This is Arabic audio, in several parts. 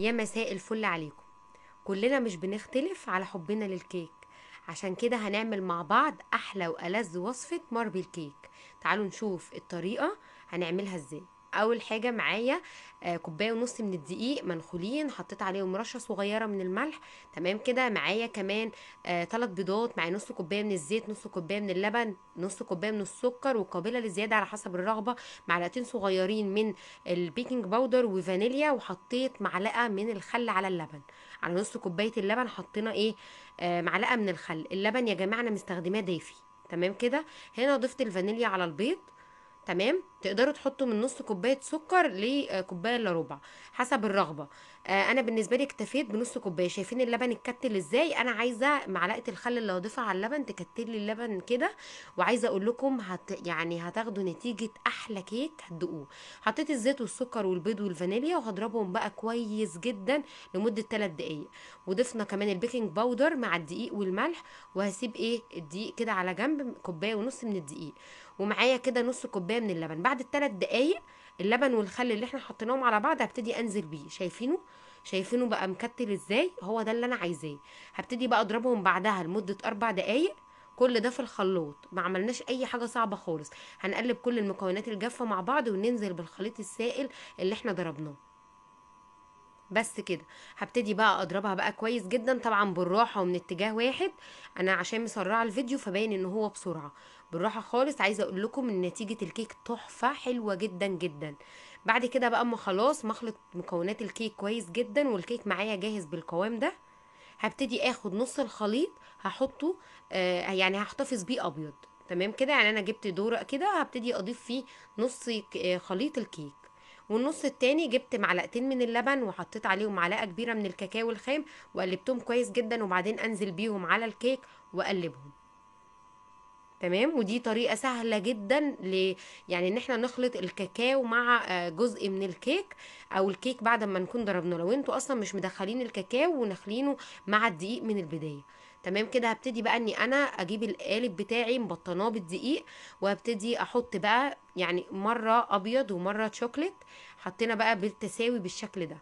يا مساء الفل عليكم. كلنا مش بنختلف على حبنا للكيك، عشان كده هنعمل مع بعض احلى والذ وصفة ماربل كيك. تعالوا نشوف الطريقة هنعملها ازاي. اول حاجة معايا كوباية ونص من الدقيق منخولين، حطيت عليهم رشة صغيرة من الملح. تمام كده. معايا كمان 3 بيضات، معايا نص كوباية من الزيت، نص كوباية من اللبن، نص كوباية من السكر، وقابلة للزيادة على حسب الرغبة. معلقتين صغيرين من البيكنج باودر وفانيليا، وحطيت معلقة من الخل على اللبن. على نص كوبايه اللبن حطينا ايه، معلقه من الخل. اللبن يا جماعه انا مستخدماه دافي. تمام كده. هنا ضفت الفانيليا على البيض. تمام. تقدروا تحطوا من نص كوبايه سكر لكوبايه الا ربع حسب الرغبه. انا بالنسبه لي اكتفيت بنص كوبايه. شايفين اللبن اتكتل ازاي؟ انا عايزه معلقه الخل اللي هضيفها على اللبن تكتل لي اللبن كده. وعايزه اقول لكم يعني هتاخدوا نتيجه احلى كيك هتدوقوه. حطيت الزيت والسكر والبيض والفانيليا وهضربهم بقى كويس جدا لمده 3 دقايق. وضفنا كمان البيكنج باودر مع الدقيق والملح. وهسيب ايه الدقيق كده على جنب، كوبايه ونص من الدقيق. ومعايا كده نص كوبايه من اللبن. بعد الثلاث دقايق اللبن والخل اللي احنا حطيناهم على بعض هبتدي انزل بيه. شايفينه بقى مكتل ازاي؟ هو ده اللي انا عايزاه. هبتدي بقى اضربهم بعدها لمده 4 دقايق. كل ده في الخلاط، ما عملناش اي حاجه صعبه خالص. هنقلب كل المكونات الجافه مع بعض وننزل بالخليط السائل اللي احنا ضربناه. بس كده. هبتدي بقى اضربها بقى كويس جدا، طبعا بالراحه ومن اتجاه واحد. انا عشان مسرعه الفيديو فباين ان هو بسرعه. بالراحه خالص. عايزه اقول لكم ان نتيجه الكيك تحفه حلوه جدا جدا. بعد كده بقى اما خلاص مخلط مكونات الكيك كويس جدا والكيك معايا جاهز بالقوام ده. هبتدي اخد نص الخليط هحطه، يعني هحتفظ بيه ابيض. تمام كده. يعني انا جبت دورق كده هبتدي اضيف فيه نص خليط الكيك. والنص التاني جبت معلقتين من اللبن وحطيت عليهم معلقه كبيره من الكاكاو الخام. وقلبتهم كويس جدا وبعدين انزل بيهم على الكيك واقلبهم. تمام. ودي طريقة سهلة جدا يعني ان احنا نخلط الكاكاو مع جزء من الكيك، او الكيك بعد ما نكون ضربناه، لو انتوا اصلا مش مدخلين الكاكاو ونخلينه مع الدقيق من البداية. تمام كده. هبتدي بقى اني انا اجيب القالب بتاعي مبطناه بالدقيق. وهبتدي احط بقى يعني مرة ابيض ومرة شوكليت. حطينا بقى بالتساوي بالشكل ده.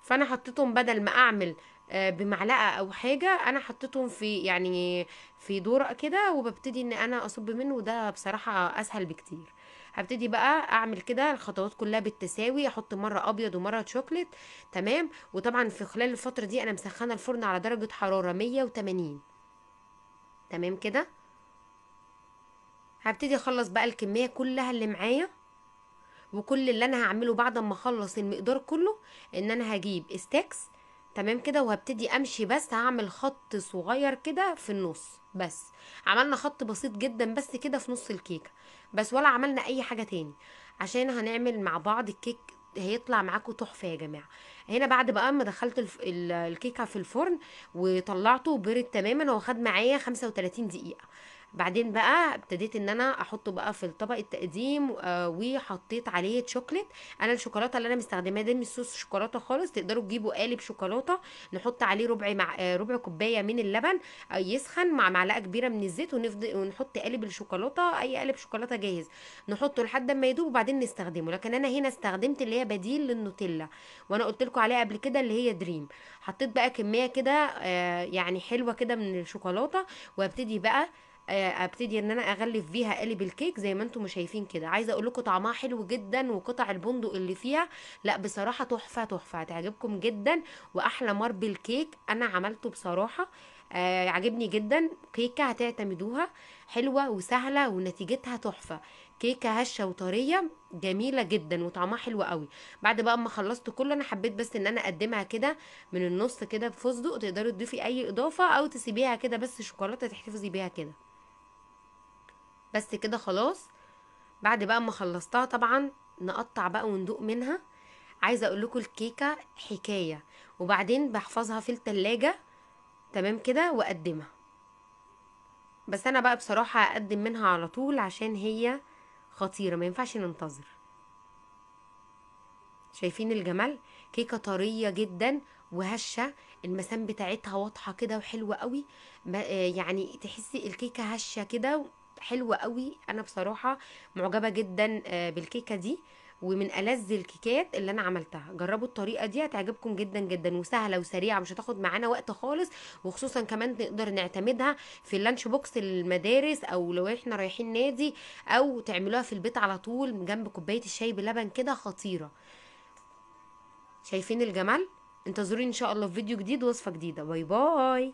فانا حطيتهم بدل ما اعمل بمعلقه او حاجه، انا حطيتهم في يعني في دورق كده، وببتدي ان انا اصب منه، وده بصراحه اسهل بكتير. هبتدي بقى اعمل كده الخطوات كلها بالتساوي، احط مره ابيض ومره شوكليت. تمام. وطبعا في خلال الفتره دي انا مسخنه الفرن على درجه حراره 180. تمام كده. هبتدي اخلص بقى الكميه كلها اللي معايا. وكل اللي انا هعمله بعد ما اخلص المقدار كله ان انا هجيب استاكس. تمام كده. وهبتدي امشي، بس هعمل خط صغير كده في النص بس. عملنا خط بسيط جدا بس كده في نص الكيكه بس، ولا عملنا اي حاجه تاني. عشان هنعمل مع بعض الكيك هيطلع معاكم تحفه يا جماعه. هنا بعد بقى ما دخلت الكيكه في الفرن وطلعته برد تماما، هو خد معايا 35 دقيقه. بعدين بقى ابتديت ان انا احطه بقى في الطبق التقديم، وحطيت عليه شوكليت. انا الشوكولاته اللي انا مستخدماها دي مش صوص شوكولاته خالص، تقدروا تجيبوا قالب شوكولاته. نحط عليه ربع كوبايه من اللبن يسخن مع معلقه كبيره من الزيت، ونفضل ونحط قالب الشوكولاته، اي قالب شوكولاته جاهز نحطه لحد ما يدوب وبعدين نستخدمه. لكن انا هنا استخدمت اللي هي بديل للنوتيلا، وانا قلت لكم عليها قبل كده اللي هي دريم. حطيت بقى كميه كده يعني حلوه كده من الشوكولاته. وابتدي بقى ابتدي ان انا اغلف بيها قالب الكيك زي ما انتم شايفين كده. عايزه اقول لكم طعمها حلو جدا، وقطع البندق اللي فيها لا بصراحه تحفه تحفه، هتعجبكم جدا. واحلى ماربل كيك انا عملته بصراحه. عجبني جدا. كيكه هتعتمدوها، حلوه وسهله ونتيجتها تحفه. كيكه هشه وطريه جميله جدا وطعمها حلو قوي. بعد بقى ما خلصت كله انا حبيت بس ان انا اقدمها كده من النص كده بفستق. تقدري تضيفي اي اضافه او تسيبيها كده بس شوكولاته تحتفظي بيها كده. بس كده خلاص. بعد بقى ما خلصتها طبعا نقطع بقى وندوق منها. عايزه اقول لكم الكيكه حكايه. وبعدين بحفظها في التلاجة. تمام كده واقدمها. بس انا بقى بصراحه اقدم منها على طول عشان هي خطيره، ما ينفعش ننتظر. شايفين الجمال؟ كيكه طريه جدا وهشه. المسام بتاعتها واضحه كده وحلوه قوي. يعني تحسي الكيكه هشه كده حلوه قوي. انا بصراحه معجبه جدا بالكيكه دي. ومن ألذ الكيكات اللي انا عملتها. جربوا الطريقه دي هتعجبكم جدا جدا، وسهله وسريعه، مش هتاخد معانا وقت خالص. وخصوصا كمان نقدر نعتمدها في اللانش بوكس المدارس، او لو احنا رايحين نادي، او تعملوها في البيت على طول جنب كوبايه الشاي بلبن كده، خطيره. شايفين الجمال؟ انتظروني ان شاء الله في فيديو جديد ووصفه جديده. باي باي.